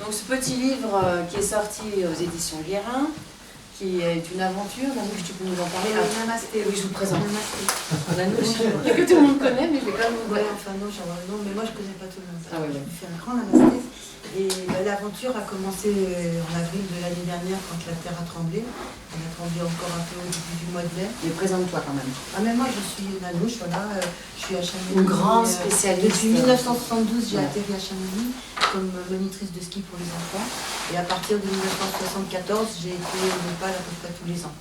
Donc ce petit livre qui est sorti aux éditions Guérin, qui est une aventure. Nanouche, tu peux nous en parler? Namasté. Oui, je vous présente. Nanouche, que tout le monde connaît, mais je vais quand même vous ouais, dire. enfin non, j'en ai non, mais moi je connais pas tout le monde. Ah oui, oui. Je fais un grand namasté. Et l'aventure a commencé en avril de l'année dernière quand la terre a tremblé. Elle a tremblé encore un peu au début du mois de mai. Mais présente-toi quand même. Ah mais moi je suis Nanouche, voilà, je suis à Chamonix. Une grande spécialiste. Depuis 1972, j'ai atterri à Chamonix comme monitrice de ski pour les enfants. Et à partir de 1974, j'ai été au Népal à peu près tous les ans.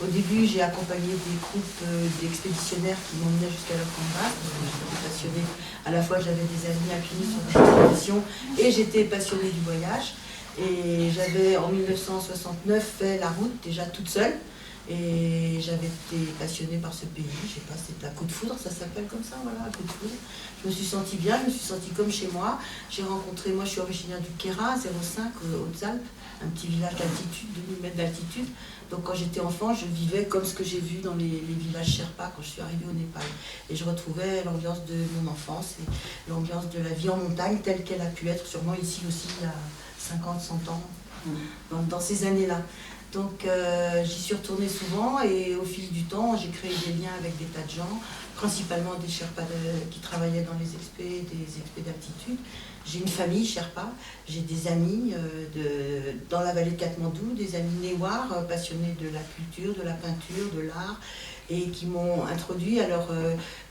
Au début, j'ai accompagné des groupes d'expéditionnaires qui m'emmenaient jusqu'à leur camp de base, parce que j'étais passionnée. À la fois, j'avais des amis alpinistes sur la formation et j'étais passionnée du voyage. Et j'avais, en 1969, fait la route déjà toute seule. Et j'avais été passionnée par ce pays. Je sais pas, c'est un coup de foudre, ça s'appelle comme ça, voilà, un coup de foudre. Je me suis sentie bien, je me suis sentie comme chez moi. J'ai rencontré, moi je suis originaire du Queyras, 0,5, Hautes-Alpes, un petit village d'altitude, 2000 mètres d'altitude. Donc quand j'étais enfant, je vivais comme ce que j'ai vu dans les villages Sherpa quand je suis arrivée au Népal. Et je retrouvais l'ambiance de mon enfance et l'ambiance de la vie en montagne telle qu'elle a pu être sûrement ici aussi il y a 50, 100 ans, dans ces années-là. Donc j'y suis retournée souvent et au fil du temps, j'ai créé des liens avec des tas de gens, principalement des Sherpas qui travaillaient dans les expés, des expés d'altitude. J'ai une famille Sherpa, j'ai des amis dans la vallée de Katmandou, des amis néwars passionnés de la culture, de la peinture, de l'art, et qui m'ont introduit à leur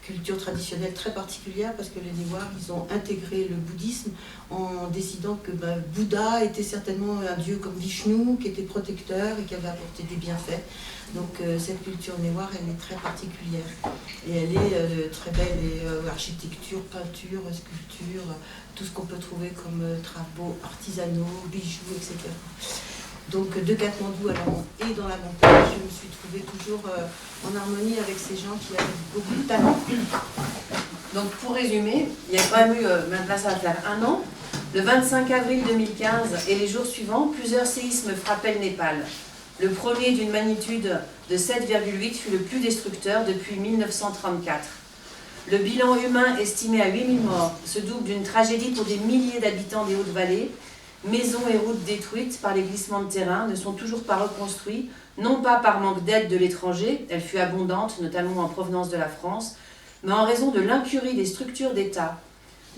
culture traditionnelle très particulière, parce que les Néwars, ils ont intégré le bouddhisme en décidant que Bouddha était certainement un dieu comme Vishnu, qui était protecteur et qui avait apporté des bienfaits. Donc cette culture néwar, elle est très particulière. Et elle est très belle, et architecture, peinture, sculpture, tout ce qu'on peut trouver comme travaux artisanaux, bijoux, etc. Donc de Katmandou et dans la montagne, je me suis trouvée toujours en harmonie avec ces gens qui avaient beaucoup de talent. Donc pour résumer, il y a quand même eu, maintenant ça va faire un an, le 25 avril 2015 et les jours suivants, plusieurs séismes frappaient le Népal. Le premier d'une magnitude de 7,8 fut le plus destructeur depuis 1934. Le bilan humain estimé à 8000 morts se double d'une tragédie pour des milliers d'habitants des Hautes-Vallées. Maisons et routes détruites par les glissements de terrain ne sont toujours pas reconstruits, non pas par manque d'aide de l'étranger, elle fut abondante, notamment en provenance de la France, mais en raison de l'incurie des structures d'État.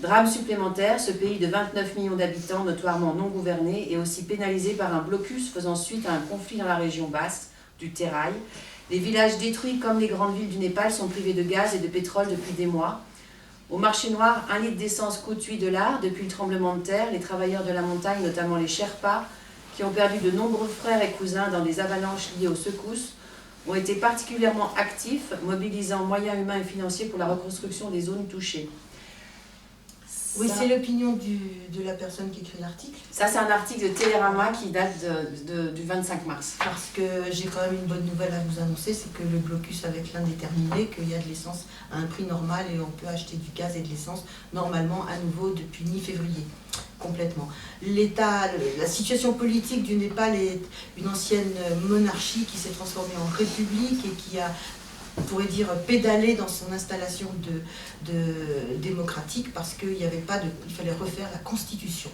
Drame supplémentaire, ce pays de 29 millions d'habitants, notoirement non gouverné, est aussi pénalisé par un blocus faisant suite à un conflit dans la région basse, du Terai. Les villages détruits comme les grandes villes du Népal sont privés de gaz et de pétrole depuis des mois. Au marché noir, 1 litre d'essence coûte $8. Depuis le tremblement de terre, les travailleurs de la montagne, notamment les Sherpas, qui ont perdu de nombreux frères et cousins dans des avalanches liées aux secousses, ont été particulièrement actifs, mobilisant moyens humains et financiers pour la reconstruction des zones touchées. Oui, c'est l'opinion de la personne qui écrit l'article. Ça, c'est un article de Télérama qui date du 25 mars. Parce que j'ai quand même une bonne nouvelle à vous annoncer, c'est que le blocus avec l'Inde est terminé, qu'il y a de l'essence à un prix normal et on peut acheter du gaz et de l'essence normalement à nouveau depuis mi-février. Complètement. La situation politique du Népal est une ancienne monarchie qui s'est transformée en république et qui a, on pourrait dire, pédalé dans son installation démocratique parce qu'il fallait refaire la constitution.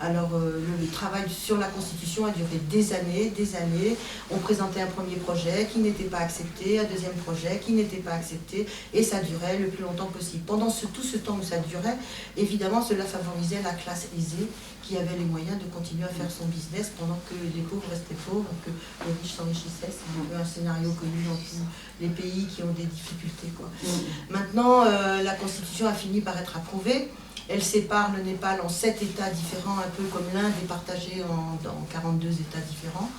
Alors le travail sur la Constitution a duré des années. On présentait un premier projet qui n'était pas accepté, un deuxième projet qui n'était pas accepté, et ça durait le plus longtemps possible. Pendant tout ce temps où ça durait, évidemment, cela favorisait la classe aisée qui avait les moyens de continuer à faire son business pendant que les pauvres restaient pauvres, que les riches s'enrichissaient. C'est un peu un scénario connu dans tous les pays qui ont des difficultés, quoi. Maintenant, la Constitution a fini par être approuvée. Elle sépare le Népal en 7 États différents, un peu comme l'Inde est partagée en 42 États différents.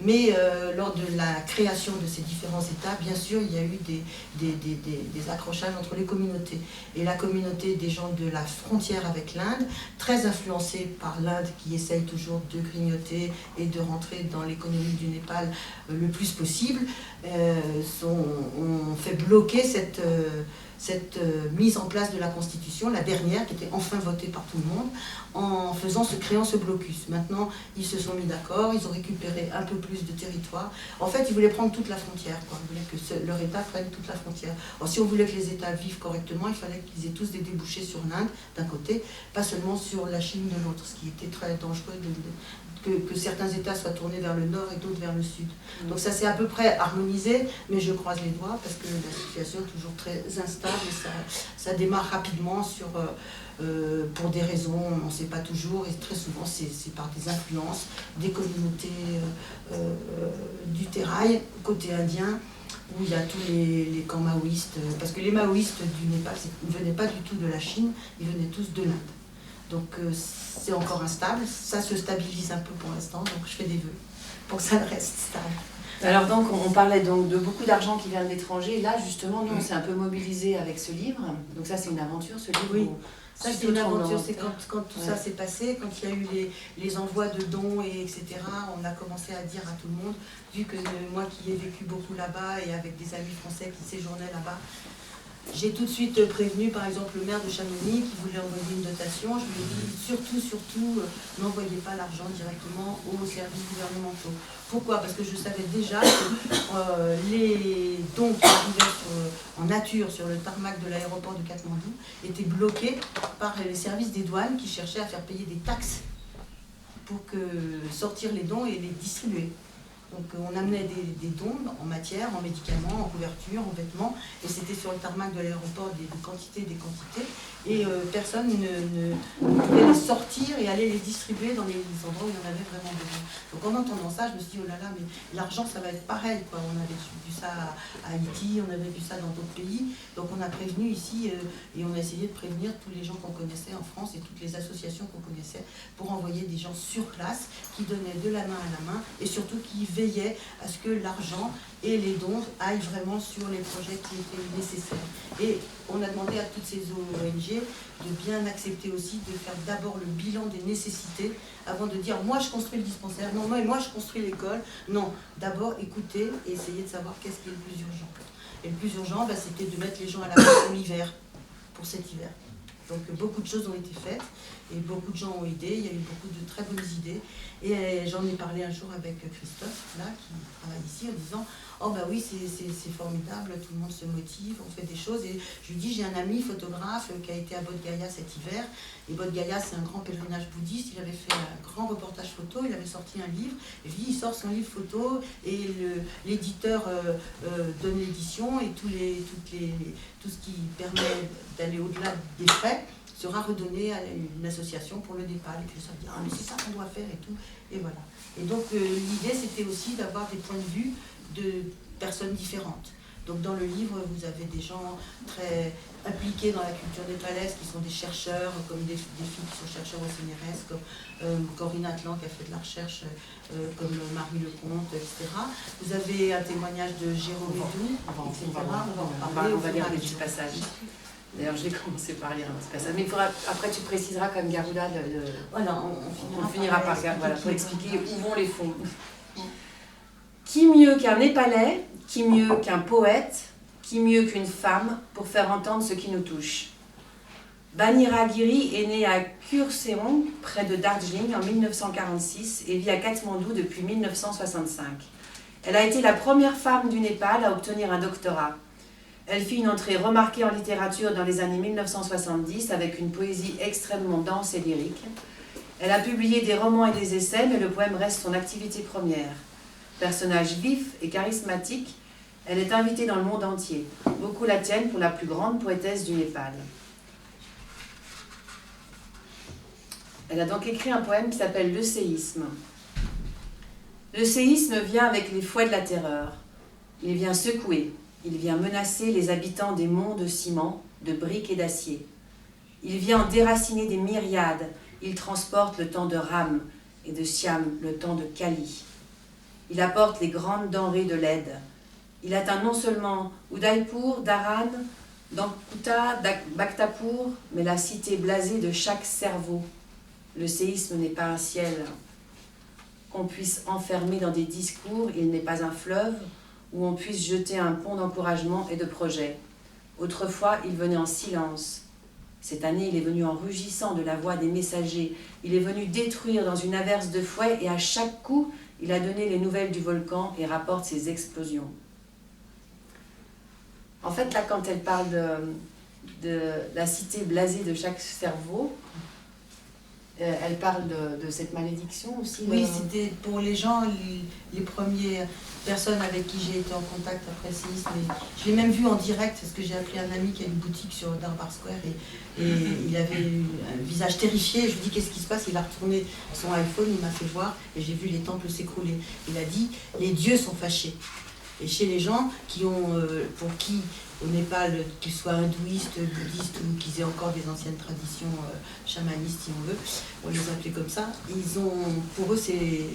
Mais lors de la création de ces différents États, bien sûr, il y a eu des accrochages entre les communautés. Et la communauté des gens de la frontière avec l'Inde, très influencée par l'Inde qui essaye toujours de grignoter et de rentrer dans l'économie du Népal le plus possible, ont fait bloquer cette mise en place de la Constitution, la dernière, qui était enfin votée par tout le monde, en créant ce blocus. Maintenant, ils se sont mis d'accord, ils ont récupéré un peu plus de territoire. En fait, ils voulaient prendre toute la frontière, quoi. Ils voulaient que leur État prenne toute la frontière. Alors, si on voulait que les États vivent correctement, il fallait qu'ils aient tous des débouchés sur l'Inde, d'un côté, pas seulement sur la Chine de l'autre, ce qui était très dangereux que certains États soient tournés vers le nord et d'autres vers le sud. Donc ça s'est à peu près harmonisé, mais je croise les doigts parce que la situation est toujours très instable et ça démarre rapidement pour des raisons, on ne sait pas toujours, et très souvent c'est par des influences des communautés du Térail, côté indien, où il y a tous les camps maoïstes, parce que les maoïstes du Népal ne venaient pas du tout de la Chine, ils venaient tous de l'Inde. Donc c'est encore instable, ça se stabilise un peu pour l'instant, donc je fais des vœux pour que ça reste stable. Alors donc on parlait donc de beaucoup d'argent qui vient de l'étranger. Là justement nous on s'est un peu mobilisé avec ce livre. Donc ça c'est une aventure ce livre. Oui. Ça c'est une aventure, c'est quand tout ça s'est passé, quand il y a eu les envois de dons et etc. On a commencé à dire à tout le monde, vu que moi qui ai vécu beaucoup là-bas et avec des amis français qui séjournaient là-bas, j'ai tout de suite prévenu par exemple le maire de Chamonix qui voulait envoyer une dotation. Je lui ai dit surtout, n'envoyez pas l'argent directement aux services gouvernementaux. Pourquoi? Parce que je savais déjà que les dons qui arrivaient en nature sur le tarmac de l'aéroport de Katmandou étaient bloqués par les services des douanes qui cherchaient à faire payer des taxes pour sortir les dons et les distribuer. Donc on amenait des dons en matière, en médicaments, en couverture, en vêtements, et c'était sur le tarmac de l'aéroport des quantités, et personne ne pouvait les sortir et aller les distribuer dans les endroits où il y en avait vraiment besoin. Donc en entendant ça, je me suis dit, oh là là, mais l'argent ça va être pareil, quoi. On avait vu ça à Haïti, on avait vu ça dans d'autres pays, donc on a prévenu ici, et on a essayé de prévenir tous les gens qu'on connaissait en France et toutes les associations qu'on connaissait pour envoyer des gens sur place qui donnaient de la main à la main et surtout qui veillaient à ce que l'argent et les dons aillent vraiment sur les projets qui étaient nécessaires. Et on a demandé à toutes ces ONG de bien accepter aussi de faire d'abord le bilan des nécessités avant de dire moi je construis le dispensaire, non moi je construis l'école. Non, d'abord écouter et essayer de savoir qu'est-ce qui est le plus urgent. Et le plus urgent, c'était de mettre les gens à l'abri pour l'hiver, pour cet hiver. Donc beaucoup de choses ont été faites et beaucoup de gens ont aidé, il y a eu beaucoup de très bonnes idées. Et j'en ai parlé un jour avec Christophe, là, qui travaille ici, en disant « Oh bah oui, c'est formidable, tout le monde se motive, on fait des choses. » Et je lui dis « J'ai un ami photographe qui a été à Bodh Gaya cet hiver. Et Bodh Gaya, c'est un grand pèlerinage bouddhiste. Il avait fait un grand reportage photo, il avait sorti un livre. Et puis il sort son livre photo et l'éditeur donne l'édition et tout ce qui permet d'aller au-delà des frais sera redonné à une association pour le Népal. Et puis ça me dit, ah mais c'est ça qu'on doit faire et tout. Et voilà. Et donc l'idée c'était aussi d'avoir des points de vue de personnes différentes. Donc dans le livre, vous avez des gens très impliqués dans la culture népalaise qui sont des chercheurs, comme des filles qui sont chercheurs au CNRS, comme Corinne Atlan qui a fait de la recherche, comme Marie Lecomte, etc. Vous avez un témoignage de Jérôme Edou, etc. On va lire un petit passage. D'ailleurs, je vais commencer par lire un petit passage. Mais après, tu préciseras comme Garuda. Voilà, on finira par voilà, pour expliquer où vont les fonds. Qui mieux qu'un Népalais, qui mieux qu'un poète, qui mieux qu'une femme pour faire entendre ce qui nous touche. Banira Giri est née à Kurseong, près de Darjeeling, en 1946 et vit à Katmandou depuis 1965. Elle a été la première femme du Népal à obtenir un doctorat. Elle fit une entrée remarquée en littérature dans les années 1970 avec une poésie extrêmement dense et lyrique. Elle a publié des romans et des essais, mais le poème reste son activité première. Personnage vif et charismatique, elle est invitée dans le monde entier. Beaucoup la tiennent pour la plus grande poétesse du Népal. Elle a donc écrit un poème qui s'appelle « Le séisme ». Le séisme vient avec les fouets de la terreur. Il vient secouer, il vient menacer les habitants des monts de ciment, de briques et d'acier. Il vient déraciner des myriades, il transporte le temps de Ram et de Siam, le temps de Kali. Il apporte les grandes denrées de l'aide. Il atteint non seulement Udaipur, Dharan, Dankuta, Bhaktapur, mais la cité blasée de chaque cerveau. Le séisme n'est pas un ciel qu'on puisse enfermer dans des discours, il n'est pas un fleuve où on puisse jeter un pont d'encouragement et de projet. Autrefois, il venait en silence. Cette année, il est venu en rugissant de la voix des messagers. Il est venu détruire dans une averse de fouet et à chaque coup, il a donné les nouvelles du volcan et rapporte ses explosions. En fait, là, quand elle parle de la cité blasée de chaque cerveau, elle parle de cette malédiction aussi. Oui, c'était pour les gens, les premières personnes avec qui j'ai été en contact après le séisme. Je l'ai même vu en direct parce que j'ai appelé un ami qui a une boutique sur Darbar Square et il avait un visage terrifié. Je lui ai dit qu'est-ce qui se passe, il a retourné son iPhone, il m'a fait voir et j'ai vu les temples s'écrouler. Il a dit les dieux sont fâchés. Et chez les gens qui ont, pour qui au Népal, qu'ils soient hindouistes, bouddhistes ou qu'ils aient encore des anciennes traditions chamanistes, si on veut, on les appelait comme ça, pour eux c'est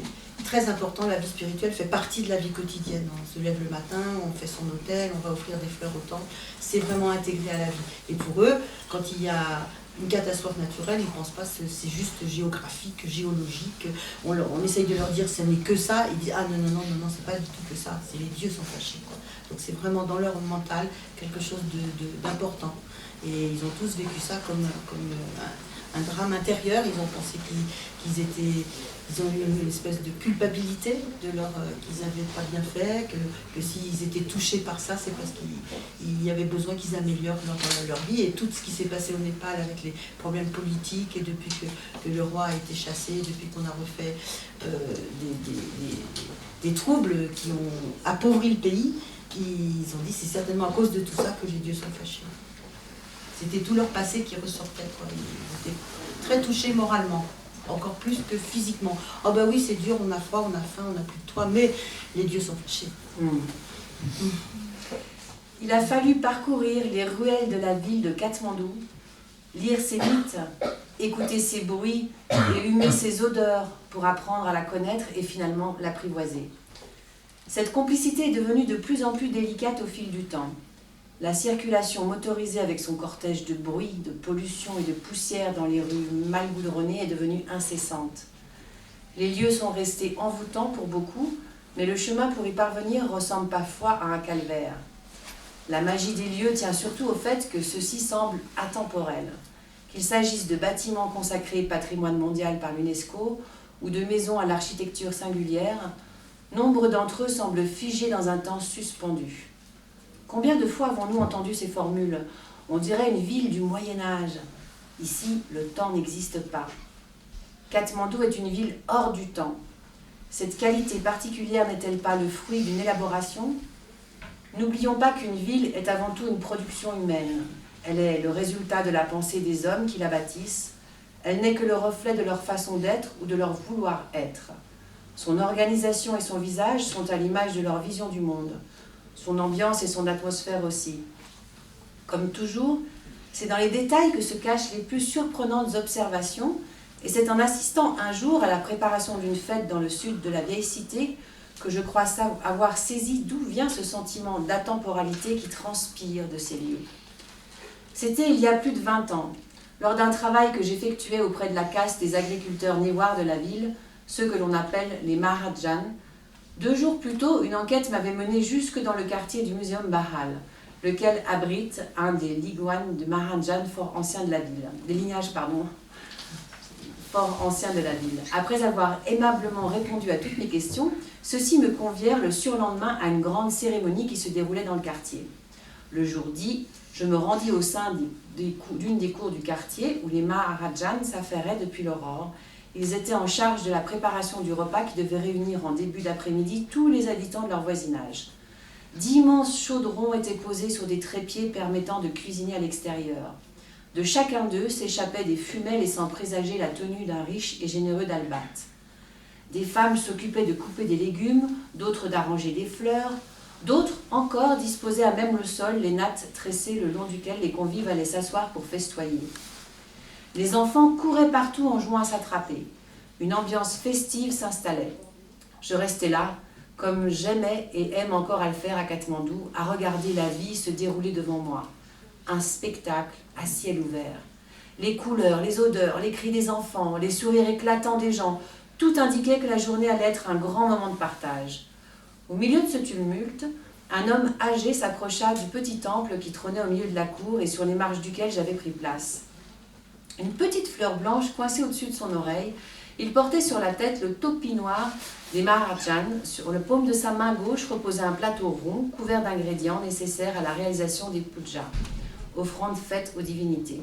très important, la vie spirituelle fait partie de la vie quotidienne. On se lève le matin, on fait son hôtel, on va offrir des fleurs au temple, c'est vraiment intégré à la vie. Et pour eux, quand il y a une catastrophe naturelle, ils ne pensent pas que c'est juste géographique, géologique. On essaye de leur dire ce n'est que ça. Ils disent ah non, c'est pas du tout que ça. C'est les dieux sont fâchés, quoi. Donc c'est vraiment dans leur mental quelque chose d'important. Et ils ont tous vécu ça comme un drame intérieur. Ils ont pensé ils ont eu une espèce de culpabilité qu'ils n'avaient pas bien fait, que s'ils étaient touchés par ça, c'est parce qu'il y avait besoin qu'ils améliorent leur vie. Et tout ce qui s'est passé au Népal avec les problèmes politiques, et depuis que le roi a été chassé, depuis qu'on a refait des troubles qui ont appauvri le pays, ils ont dit c'est certainement à cause de tout ça que les dieux sont fâchés. C'était tout leur passé qui ressortait, quoi. Ils étaient très touchés moralement. Encore plus que physiquement. Oh ben oui, c'est dur, on a froid, on a faim, on n'a plus de toit, mais les dieux sont fâchés. Il a fallu parcourir les ruelles de la ville de Katmandou, lire ses mythes, écouter ses bruits et humer ses odeurs pour apprendre à la connaître et finalement l'apprivoiser. Cette complicité est devenue de plus en plus délicate au fil du temps. La circulation motorisée avec son cortège de bruit, de pollution et de poussière dans les rues mal goudronnées est devenue incessante. Les lieux sont restés envoûtants pour beaucoup, mais le chemin pour y parvenir ressemble parfois à un calvaire. La magie des lieux tient surtout au fait que ceux-ci semblent atemporels. Qu'il s'agisse de bâtiments consacrés patrimoine mondial par l'UNESCO ou de maisons à l'architecture singulière, nombre d'entre eux semblent figés dans un temps suspendu. Combien de fois avons-nous entendu ces formules ? On dirait une ville du Moyen-Âge. Ici, le temps n'existe pas. Katmandou est une ville hors du temps. Cette qualité particulière n'est-elle pas le fruit d'une élaboration ? N'oublions pas qu'une ville est avant tout une production humaine. Elle est le résultat de la pensée des hommes qui la bâtissent. Elle n'est que le reflet de leur façon d'être ou de leur vouloir être. Son organisation et son visage sont à l'image de leur vision du monde. Son ambiance et son atmosphère aussi. Comme toujours, c'est dans les détails que se cachent les plus surprenantes observations, et c'est en assistant un jour à la préparation d'une fête dans le sud de la vieille cité que je crois avoir saisi d'où vient ce sentiment d'atemporalité qui transpire de ces lieux. C'était il y a plus de 20 ans, lors d'un travail que j'effectuais auprès de la caste des agriculteurs néwars de la ville, ceux que l'on appelle les Mahajans. 2 jours plus tôt, une enquête m'avait mené jusque dans le quartier du Muséum Bahal, lequel abrite un des ligouanes de Mahajan fort anciens de la ville, des lignages, fort anciens de la ville. Après avoir aimablement répondu à toutes mes questions, ceux-ci me convièrent le surlendemain à une grande cérémonie qui se déroulait dans le quartier. Le jour dit, je me rendis au sein d'une des cours du quartier où les Mahajans s'affairaient depuis l'aurore. Ils étaient en charge de la préparation du repas qui devait réunir en début d'après-midi tous les habitants de leur voisinage. D'immenses chaudrons étaient posés sur des trépieds permettant de cuisiner à l'extérieur. De chacun d'eux s'échappaient des fumets laissant présager la tenue d'un riche et généreux dalbat. Des femmes s'occupaient de couper des légumes, d'autres d'arranger des fleurs, d'autres encore disposaient à même le sol les nattes tressées le long duquel les convives allaient s'asseoir pour festoyer. Les enfants couraient partout en jouant à s'attraper. Une ambiance festive s'installait. Je restais là, comme j'aimais et aime encore à le faire à Katmandou, à regarder la vie se dérouler devant moi. Un spectacle à ciel ouvert. Les couleurs, les odeurs, les cris des enfants, les sourires éclatants des gens, tout indiquait que la journée allait être un grand moment de partage. Au milieu de ce tumulte, Un homme âgé s'approcha du petit temple qui trônait au milieu de la cour et sur les marches duquel j'avais pris place. Une petite fleur blanche coincée au-dessus de son oreille, il portait sur la tête le topi noir des Maharajan. Sur le paume de sa main gauche reposait un plateau rond couvert d'ingrédients nécessaires à la réalisation des pujas, offrandes faites aux divinités.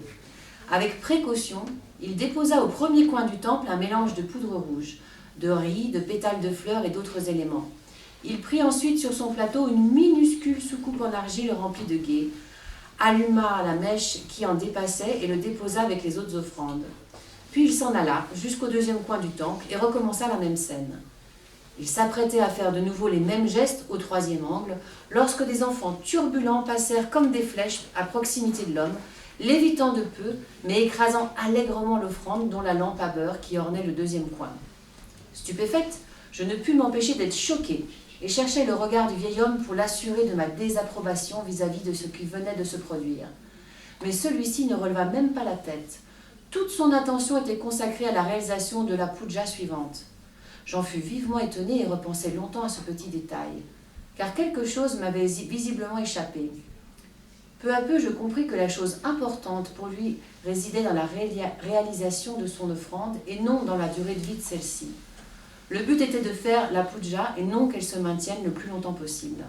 Avec précaution, il déposa au premier coin du temple un mélange de poudre rouge, de riz, de pétales de fleurs et d'autres éléments. Il prit ensuite sur son plateau une minuscule soucoupe en argile remplie de gué, alluma la mèche qui en dépassait et le déposa avec les autres offrandes. Puis il s'en alla jusqu'au deuxième coin du temple et recommença la même scène. Il s'apprêtait à faire de nouveau les mêmes gestes au troisième angle, lorsque des enfants turbulents passèrent comme des flèches à proximité de l'homme, l'évitant de peu, mais écrasant allègrement l'offrande dont la lampe à beurre qui ornait le deuxième coin. Stupéfaite, je ne pus m'empêcher d'être choquée et cherchai le regard du vieil homme pour l'assurer de ma désapprobation vis-à-vis de ce qui venait de se produire. Mais celui-ci ne releva même pas la tête. Toute son attention était consacrée à la réalisation de la puja suivante. J'en fus vivement étonnée et repensai longtemps à ce petit détail, car quelque chose m'avait visiblement échappé. Peu à peu, je compris que la chose importante pour lui résidait dans la réalisation de son offrande et non dans la durée de vie de celle-ci. Le but était de faire la puja et non qu'elle se maintienne le plus longtemps possible.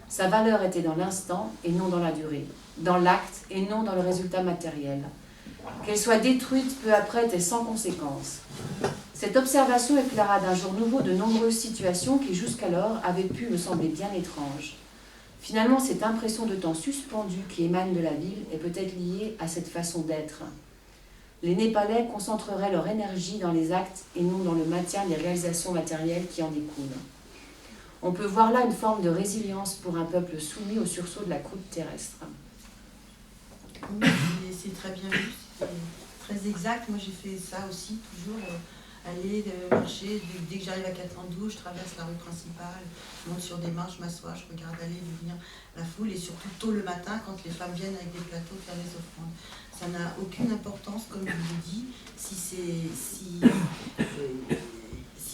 Sa valeur était dans l'instant et non dans la durée, dans l'acte et non dans le résultat matériel. Qu'elle soit détruite peu après était sans conséquence. Cette observation éclaira d'un jour nouveau de nombreuses situations qui jusqu'alors avaient pu me sembler bien étranges. Finalement, cette impression de temps suspendu qui émane de la ville est peut-être liée à cette façon d'être. Les Népalais concentreraient leur énergie dans les actes et non dans le maintien des réalisations matérielles qui en découlent. On peut voir là une forme de résilience pour un peuple soumis au sursaut de la croûte terrestre. Oui, c'est très bien vu, c'est très exact. Moi j'ai fait ça aussi, toujours aller marcher. Dès que j'arrive à Katmandou, je traverse la rue principale, je monte sur des marches, je m'assois, je regarde aller venir la foule et surtout tôt le matin quand les femmes viennent avec des plateaux faire les offrandes. Ça n'a aucune importance, comme je vous dis, si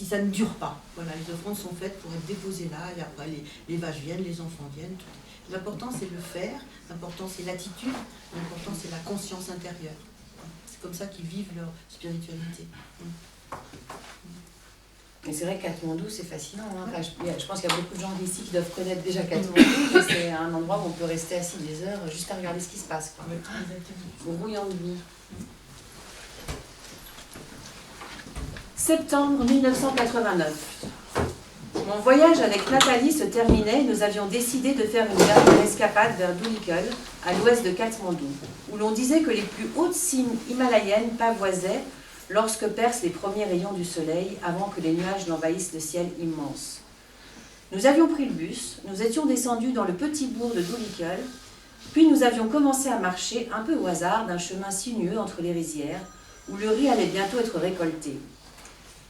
ça ne dure pas. Voilà, les offrandes sont faites pour être déposées là et après les vaches viennent, les enfants viennent. L'important c'est le faire, l'important c'est l'attitude, l'important c'est la conscience intérieure. C'est comme ça qu'ils vivent leur spiritualité. Et c'est vrai que Katmandou, c'est fascinant. Hein. Enfin, je pense qu'il y a beaucoup de gens ici qui doivent connaître déjà Katmandou, mais c'est un endroit où on peut rester assis des heures juste à regarder ce qui se passe. Quoi. Brouillant de vie. Septembre 1989. Mon voyage avec Nathalie se terminait et nous avions décidé de faire une dernière escapade vers Dhulikhel, à l'ouest de Katmandou, où l'on disait que les plus hautes cimes himalayennes pavoisaient lorsque percent les premiers rayons du soleil avant que les nuages n'envahissent le ciel immense. Nous avions pris le bus, nous étions descendus dans le petit bourg de Dhulikhel, puis nous avions commencé à marcher un peu au hasard d'un chemin sinueux entre les rizières, où le riz allait bientôt être récolté.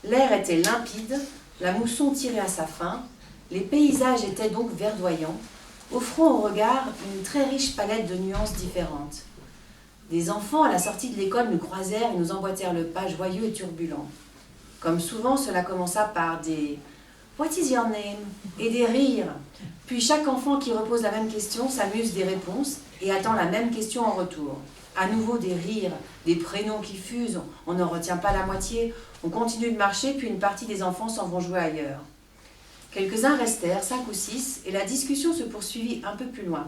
L'air était limpide, la mousson tirait à sa fin, les paysages étaient donc verdoyants, offrant au regard une très riche palette de nuances différentes. Des enfants à la sortie de l'école nous croisèrent et nous emboîtèrent le pas joyeux et turbulents. Comme souvent, cela commença par des « What is your name ?» et des rires. Puis chaque enfant qui repose la même question s'amuse des réponses et attend la même question en retour. À nouveau des rires, des prénoms qui fusent, on n'en retient pas la moitié, on continue de marcher puis une partie des enfants s'en vont jouer ailleurs. Quelques-uns restèrent, 5 ou 6, et la discussion se poursuivit un peu plus loin.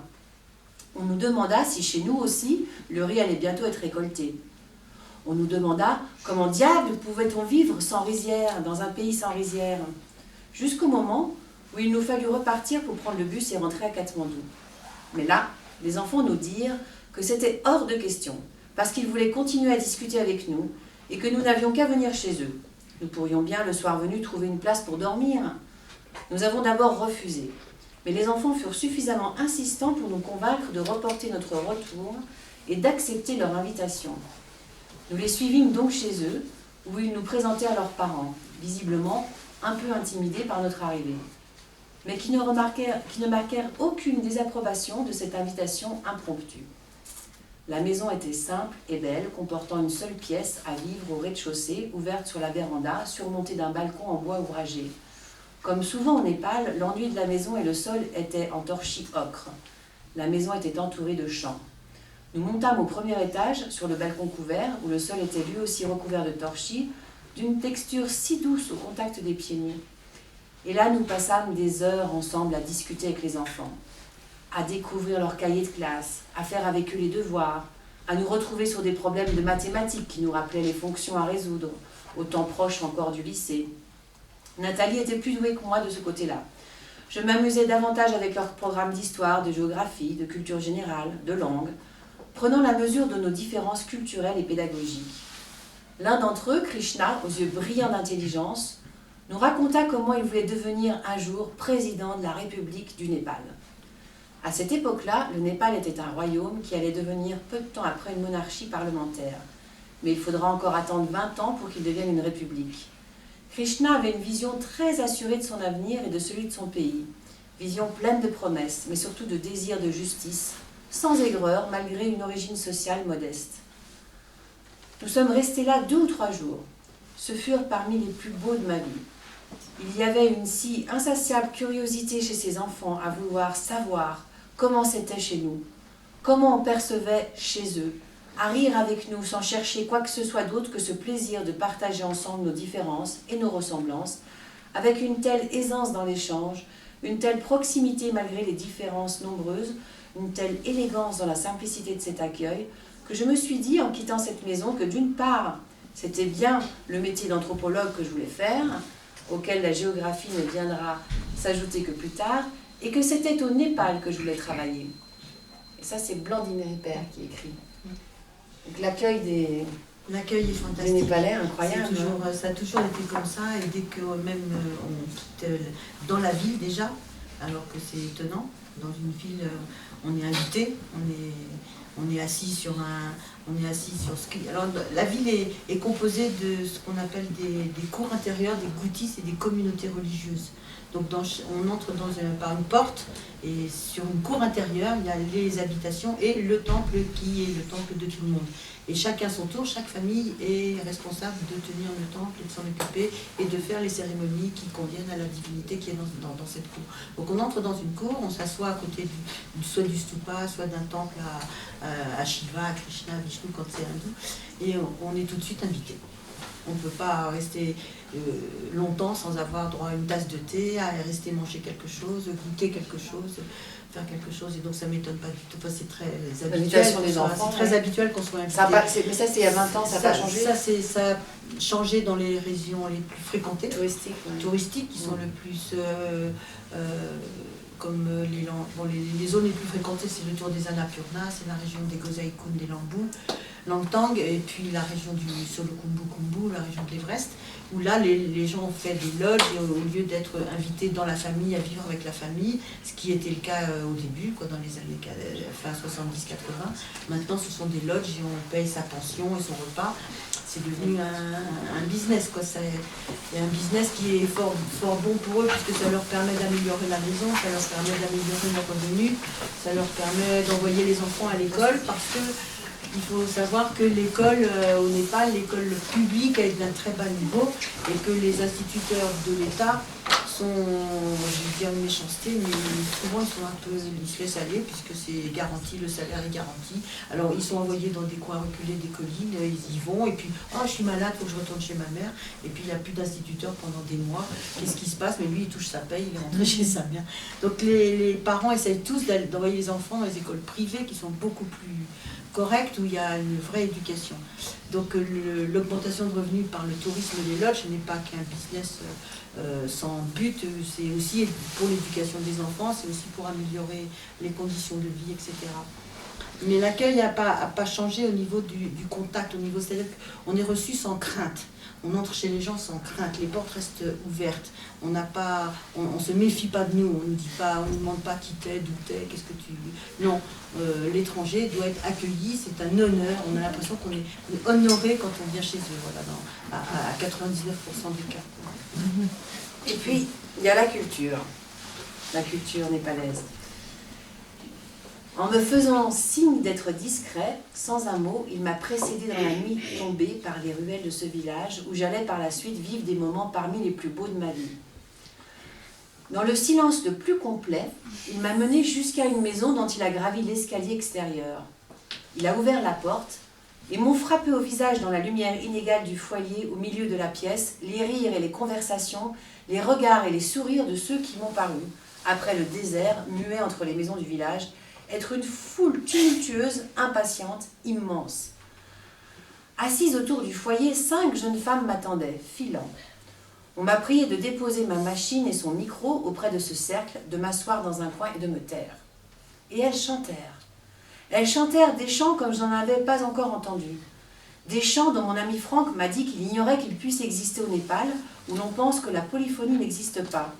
On nous demanda si chez nous aussi, le riz allait bientôt être récolté. On nous demanda comment diable pouvait-on vivre sans rizière, dans un pays sans rizière, jusqu'au moment où il nous fallut repartir pour prendre le bus et rentrer à Katmandou. Mais là, les enfants nous dirent que c'était hors de question, parce qu'ils voulaient continuer à discuter avec nous et que nous n'avions qu'à venir chez eux. Nous pourrions bien, le soir venu, trouver une place pour dormir. Nous avons d'abord refusé, mais les enfants furent suffisamment insistants pour nous convaincre de reporter notre retour et d'accepter leur invitation. Nous les suivîmes donc chez eux, où ils nous présentèrent leurs parents, visiblement un peu intimidés par notre arrivée, mais qui ne marquèrent aucune désapprobation de cette invitation impromptue. La maison était simple et belle, comportant une seule pièce à vivre au rez-de-chaussée, ouverte sur la véranda, surmontée d'un balcon en bois ouvragé. Comme souvent au Népal, l'enduit de la maison et le sol étaient en torchis ocre. La maison était entourée de champs. Nous montâmes au premier étage, sur le balcon couvert, où le sol était lui aussi recouvert de torchis, d'une texture si douce au contact des pieds nus. Et là, nous passâmes des heures ensemble à discuter avec les enfants, à découvrir leurs cahiers de classe, à faire avec eux les devoirs, à nous retrouver sur des problèmes de mathématiques qui nous rappelaient les fonctions à résoudre, au temps proche encore du lycée. Nathalie était plus douée que moi de ce côté-là. Je m'amusais davantage avec leurs programmes d'histoire, de géographie, de culture générale, de langue, prenant la mesure de nos différences culturelles et pédagogiques. L'un d'entre eux, Krishna, aux yeux brillants d'intelligence, nous raconta comment il voulait devenir un jour président de la République du Népal. À cette époque-là, le Népal était un royaume qui allait devenir peu de temps après une monarchie parlementaire. Mais il faudra encore attendre 20 ans pour qu'il devienne une république. Krishna avait une vision très assurée de son avenir et de celui de son pays. Vision pleine de promesses, mais surtout de désir de justice, sans aigreur, malgré une origine sociale modeste. Nous sommes restés là 2 ou 3 jours. Ce furent parmi les plus beaux de ma vie. Il y avait une si insatiable curiosité chez ces enfants à vouloir savoir comment c'était chez nous, comment on percevait chez eux, à rire avec nous sans chercher quoi que ce soit d'autre que ce plaisir de partager ensemble nos différences et nos ressemblances, avec une telle aisance dans l'échange, une telle proximité malgré les différences nombreuses, une telle élégance dans la simplicité de cet accueil, que je me suis dit en quittant cette maison que d'une part, c'était bien le métier d'anthropologue que je voulais faire, auquel la géographie ne viendra s'ajouter que plus tard, et que c'était au Népal que je voulais travailler. Et ça, c'est Blandine Ripert qui écrit. Donc l'accueil des L'accueil est fantastique. des Népalais, incroyable. Ça a toujours été comme ça, et dès que même on quitte dans la ville déjà, alors que c'est étonnant, dans une ville, on est invité, on est assis sur ce qui... Alors la ville est composée de ce qu'on appelle des cours intérieurs, des goutis et des communautés religieuses. Donc on entre par une porte, et sur une cour intérieure, il y a les habitations et le temple qui est le temple de tout le monde. Et chacun son tour, chaque famille est responsable de tenir le temple et de s'en occuper et de faire les cérémonies qui conviennent à la divinité qui est dans cette cour. Donc on entre dans une cour, on s'assoit à côté soit du stupa, soit d'un temple à Shiva, à Krishna, à Vishnu quand c'est hindou, et on est tout de suite invité. On ne peut pas rester longtemps sans avoir droit à une tasse de thé, à rester manger quelque chose, goûter quelque chose, faire quelque chose. Et donc ça ne m'étonne pas du tout. Enfin, c'est très habituel. C'est très habituel qu'on soit invité. Mais ça, c'est il y a 20 ans, ça n'a pas changé. Ça a changé dans les régions les plus fréquentées. Touristiques, qui sont le plus... comme les zones les plus fréquentées, c'est le tour des Annapurna, c'est la région des Gosaïkoun, des Lambou, Langtang, et puis la région du Solokhumbu, la région de l'Everest, où là les gens ont fait des lodges, et au lieu d'être invités dans la famille, à vivre avec la famille, ce qui était le cas au début, dans les années fin 70-80, maintenant ce sont des lodges et on paye sa pension et son repas. C'est devenu un business, quoi. C'est un business qui est fort bon pour eux, puisque ça leur permet d'améliorer la maison, ça leur permet d'améliorer leurs revenus, ça leur permet d'envoyer les enfants à l'école, parce que il faut savoir que l'école au Népal, l'école publique est d'un très bas niveau, et que les instituteurs de l'État sont, je vais dire une méchanceté, mais souvent ils se laissent aller, puisque c'est garanti, le salaire est garanti. Alors ils sont envoyés dans des coins reculés des collines, ils y vont, et puis « Oh, je suis malade, il faut que je retourne chez ma mère », et puis il n'y a plus d'instituteur pendant des mois. Qu'est-ce qui se passe? Mais lui, il touche sa paye, il est rentré chez sa mère. Donc les parents essayent tous d'envoyer les enfants dans les écoles privées, qui sont beaucoup plus correctes, où il y a une vraie éducation. Donc l'augmentation de revenus par le tourisme des lodges n'est pas qu'un business sans but, c'est aussi pour l'éducation des enfants, c'est aussi pour améliorer les conditions de vie, etc. Mais l'accueil n'a pas changé au niveau du contact, c'est-à-dire qu'on est reçu sans crainte. On entre chez les gens sans crainte, les portes restent ouvertes. On se méfie pas de nous, on nous demande pas qui t'es, d'où t'es, qu'est-ce que tu... Non, l'étranger doit être accueilli, c'est un honneur. On a l'impression qu'on est honoré quand on vient chez eux, voilà, à 99% des cas. Et puis, il y a la culture népalaise. En me faisant signe d'être discret, sans un mot, il m'a précédé dans la nuit tombée par les ruelles de ce village, où j'allais par la suite vivre des moments parmi les plus beaux de ma vie. Dans le silence le plus complet, il m'a mené jusqu'à une maison dont il a gravi l'escalier extérieur. Il a ouvert la porte et m'ont frappé au visage dans la lumière inégale du foyer au milieu de la pièce, les rires et les conversations, les regards et les sourires de ceux qui m'ont paru, après le désert, muet entre les maisons du village, être une foule tumultueuse, impatiente, immense. Assise autour du foyer, 5 jeunes femmes m'attendaient, filant. On m'a prié de déposer ma machine et son micro auprès de ce cercle, de m'asseoir dans un coin et de me taire. Et elles chantèrent. Elles chantèrent des chants comme je n'en avais pas encore entendu. Des chants dont mon ami Franck m'a dit qu'il ignorait qu'ils puissent exister au Népal, où l'on pense que la polyphonie n'existe pas.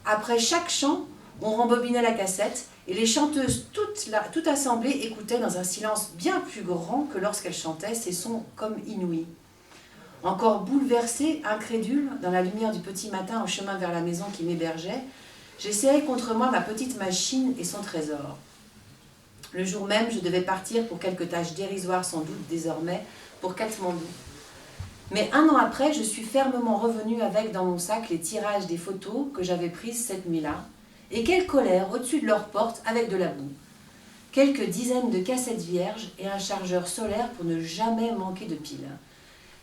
Après chaque chant, on rembobinait la cassette et les chanteuses, toutes assemblées, écoutaient dans un silence bien plus grand que lorsqu'elles chantaient ces sons comme inouïs. Encore bouleversée, incrédule, dans la lumière du petit matin au chemin vers la maison qui m'hébergeait, j'essayais contre moi ma petite machine et son trésor. Le jour même, je devais partir pour quelques tâches dérisoires sans doute désormais, pour Katmandou. Mais 1 an après, je suis fermement revenue avec dans mon sac les tirages des photos que j'avais prises cette nuit-là, et qu'elles collèrent au-dessus de leur porte avec de la boue. Quelques dizaines de cassettes vierges et un chargeur solaire pour ne jamais manquer de piles.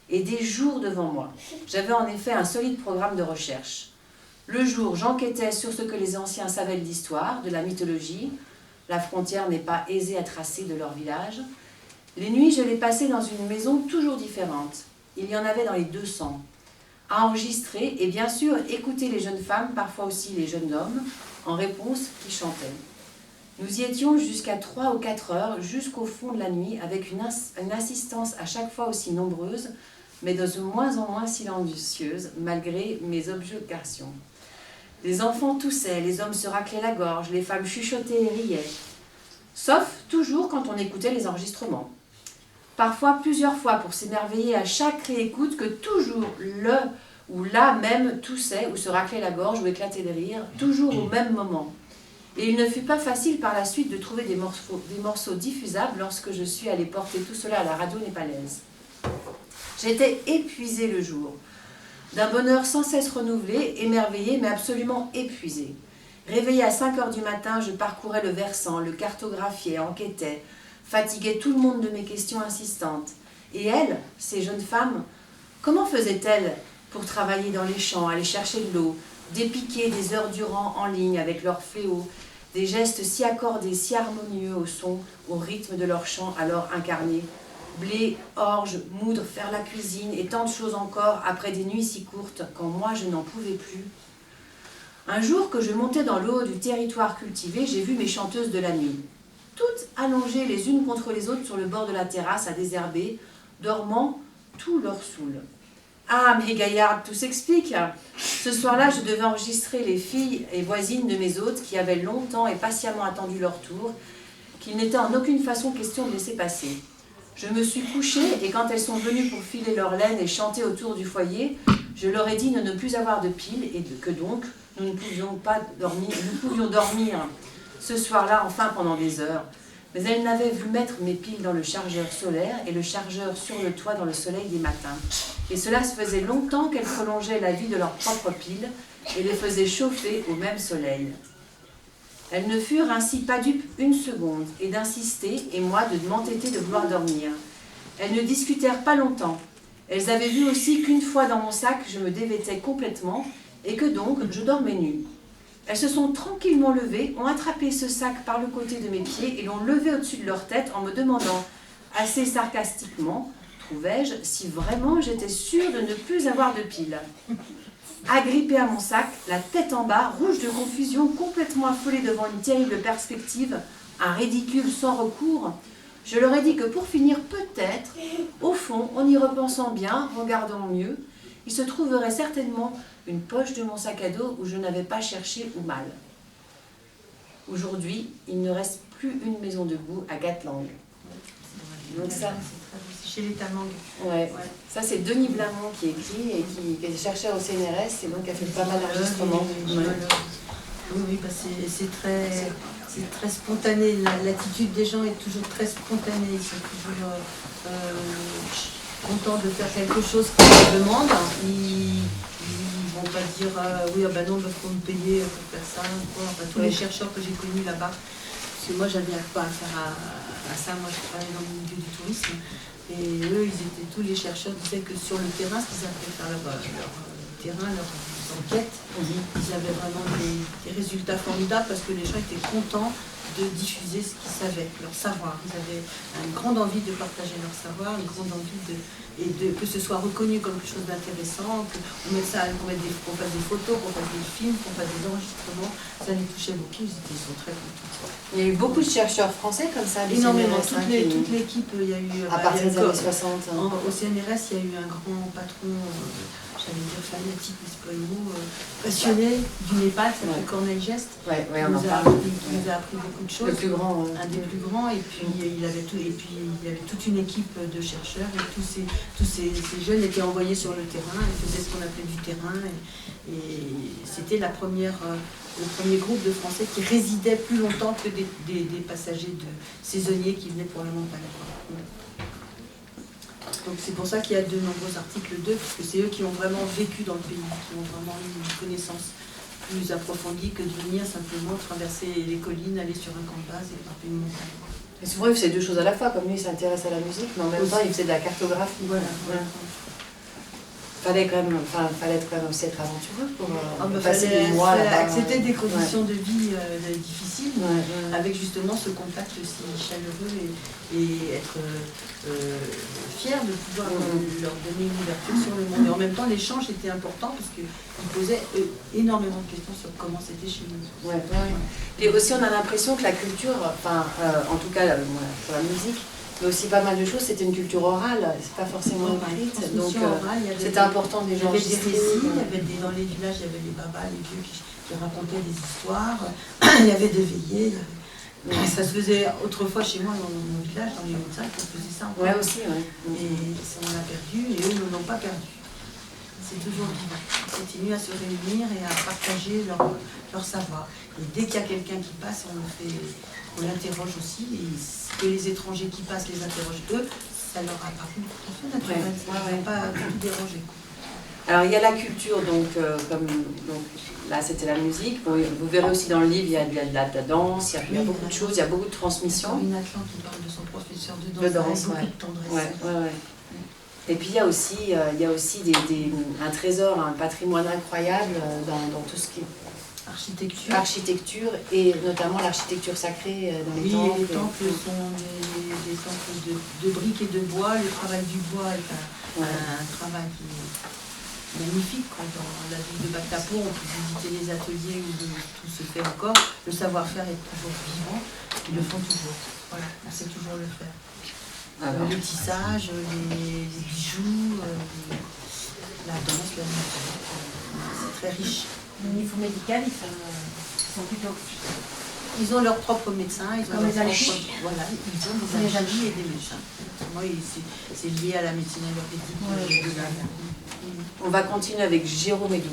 Et des jours devant moi. J'avais en effet un solide programme de recherche. Le jour, j'enquêtais sur ce que les anciens savaient de l'histoire, de la mythologie. La frontière n'est pas aisée à tracer de leur village. Les nuits, je les passais dans une maison toujours différente. Il y en avait dans les 200. À enregistrer et bien sûr écouter les jeunes femmes, parfois aussi les jeunes hommes, en réponse qui chantaient. Nous y étions jusqu'à 3 ou 4 heures, jusqu'au fond de la nuit, avec une assistance à chaque fois aussi nombreuse, mais de moins en moins silencieuse, malgré mes objections. Les enfants toussaient, les hommes se raclaient la gorge, les femmes chuchotaient et riaient. Sauf toujours quand on écoutait les enregistrements. Parfois plusieurs fois pour s'émerveiller à chaque réécoute que toujours le ou la même toussait ou se raclait la gorge ou éclatait de rire, toujours au même moment. Et il ne fut pas facile par la suite de trouver des morceaux diffusables lorsque je suis allée porter tout cela à la radio népalaise. J'étais épuisée le jour, d'un bonheur sans cesse renouvelé, émerveillée mais absolument épuisée. Réveillée à 5 heures du matin, je parcourais le versant, le cartographiais, enquêtais, fatiguais tout le monde de mes questions insistantes. Et elles, ces jeunes femmes, comment faisaient-elles pour travailler dans les champs, aller chercher de l'eau, dépiquer des heures durant en ligne avec leurs fléaux, des gestes si accordés, si harmonieux au son, au rythme de leur chant alors incarné. Blé, orge, moudre, faire la cuisine et tant de choses encore après des nuits si courtes quand moi je n'en pouvais plus. Un jour que je montais dans le haut du territoire cultivé, j'ai vu mes chanteuses de la nuit, toutes allongées les unes contre les autres sur le bord de la terrasse à désherber, dormant tout leur saoul. Ah, mes gaillardes, tout s'explique. Ce soir-là, je devais enregistrer les filles et voisines de mes hôtes qui avaient longtemps et patiemment attendu leur tour, qu'il n'était en aucune façon question de laisser passer. Je me suis couchée et quand elles sont venues pour filer leur laine et chanter autour du foyer, je leur ai dit de ne plus avoir de piles et que donc nous ne pouvions dormir ce soir-là enfin pendant des heures. Mais elles n'avaient vu mettre mes piles dans le chargeur solaire et le chargeur sur le toit dans le soleil des matins. Et cela se faisait longtemps qu'elles prolongeaient la vie de leurs propres piles et les faisaient chauffer au même soleil. Elles ne furent ainsi pas dupes une seconde et d'insister, et moi de m'entêter de vouloir dormir. Elles ne discutèrent pas longtemps. Elles avaient vu aussi qu'une fois dans mon sac, je me dévêtais complètement et que donc je dormais nue. Elles se sont tranquillement levées, ont attrapé ce sac par le côté de mes pieds et l'ont levé au-dessus de leur tête en me demandant, assez sarcastiquement, trouvais-je, si vraiment j'étais sûre de ne plus avoir de piles. Agrippée à mon sac, la tête en bas, rouge de confusion, complètement affolée devant une terrible perspective, un ridicule sans recours, je leur ai dit que pour finir, peut-être, au fond, en y repensant bien, regardant mieux, il se trouverait certainement une poche de mon sac à dos où je n'avais pas cherché ou mal. Aujourd'hui, il ne reste plus une maison debout à Gatlang. Donc ça, chez les Tamang. Ouais. Ça c'est Denis Blamont qui écrit et qui est chercheur au CNRS et donc qui a fait pas mal d'enregistrements. Oui, bah c'est très spontané. L'attitude des gens est toujours très spontanée. Ils sont toujours contents de faire quelque chose qu'ils leur demandent. Ils vont pas dire oui, ah ben non, il faut me payer pour faire ça. Quoi. Enfin, tous les chercheurs que j'ai connus là-bas, parce que moi j'avais pas affaire à ça, moi je travaillais dans le milieu du tourisme, et eux, tous les chercheurs disaient que sur le terrain, ce qu'ils avaient faire leur terrain, leurs enquêtes, ils avaient vraiment des résultats formidables parce que les gens étaient contents de diffuser ce qu'ils savaient, leur savoir. Ils avaient une grande envie de partager leur savoir, une grande envie que ce soit reconnu comme quelque chose d'intéressant, qu'on fasse des photos, qu'on fasse des films, qu'on fasse des enregistrements. Ça les touchait beaucoup, ils sont très contents. Il y a eu beaucoup de chercheurs français comme ça. Énormément, toute l'équipe, il y a eu... À partir des années 60. Au CNRS, il y a eu un grand patron, j'allais dire fanatique, mais c'est pas le mot, passionné du Népal, ça s'appelle Corneille Geste. Ouais, qui nous a appris beaucoup de choses. Le plus grand. Un des plus grands, et puis il avait toute une équipe de chercheurs, et tous ces jeunes étaient envoyés sur le terrain, ils faisaient ce qu'on appelait du terrain, et c'était le premier groupe de Français qui résidait plus longtemps que des passagers saisonniers qui venaient pour la montagne. Donc c'est pour ça qu'il y a de nombreux articles d'eux, parce que c'est eux qui ont vraiment vécu dans le pays, qui ont vraiment eu une connaissance plus approfondie que de venir simplement traverser les collines, aller sur un camp de base et grimper une montagne. Et souvent il faisait deux choses à la fois, comme lui il s'intéresse à la musique, mais en même temps il faisait de la cartographie. Voilà. Fallait quand même aussi être aventureux pour passer des mois là-bas. Accepter des conditions de vie difficiles, avec justement ce contact si chaleureux et être fier de pouvoir leur donner une ouverture sur le monde. Et en même temps, l'échange était important parce qu'ils posaient énormément de questions sur comment c'était chez nous. Et aussi, on a l'impression que la culture, en tout cas pour la musique, mais aussi pas mal de choses, c'était une culture orale, c'est pas forcément écrite. Donc c'était important des gens. Il y avait des récits, dans les villages, il y avait les babas, les vieux qui racontaient des histoires, il y avait des veillées. Ça se faisait autrefois chez moi dans mon village, dans les Hautes-Alpes, on faisait ça encore. Et ça, on l'a perdu, et eux ne l'ont pas perdu. C'est toujours vivant. Ils continuent à se réunir et à partager leur savoir. Et dès qu'il y a quelqu'un qui passe, on l'interroge aussi. Et que les étrangers qui passent les interrogent eux, ça leur a paru tout à fait naturel. Ça ne va pas tout déranger. Alors il y a la culture, donc là c'était la musique. Bon, vous verrez aussi dans le livre, il y a de la danse, il y a beaucoup de choses, il y a beaucoup de transmission. Une Atlan qui parle de son professeur de danse, avec beaucoup de tendresse. Et puis il y a aussi un trésor, un patrimoine incroyable dans tout ce qui est architecture et notamment l'architecture sacrée dans les temples. Les temples sont des temples de briques et de bois. Le travail du bois est un travail qui est magnifique. Dans la ville de Bactapon, on peut visiter les ateliers où tout se fait encore. Le savoir-faire est toujours vivant. Ils le font toujours. Voilà, on sait toujours le faire. Le tissage, les bijoux, la danse, la musique, c'est très riche. Au niveau médical, ils sont plutôt... Ils ont leurs propres médecins, ils ont des amis. Voilà, ils ont des amis et des médecins. Moi, c'est lié à la médecine ayurvédique. On va continuer avec Jérôme Edoux.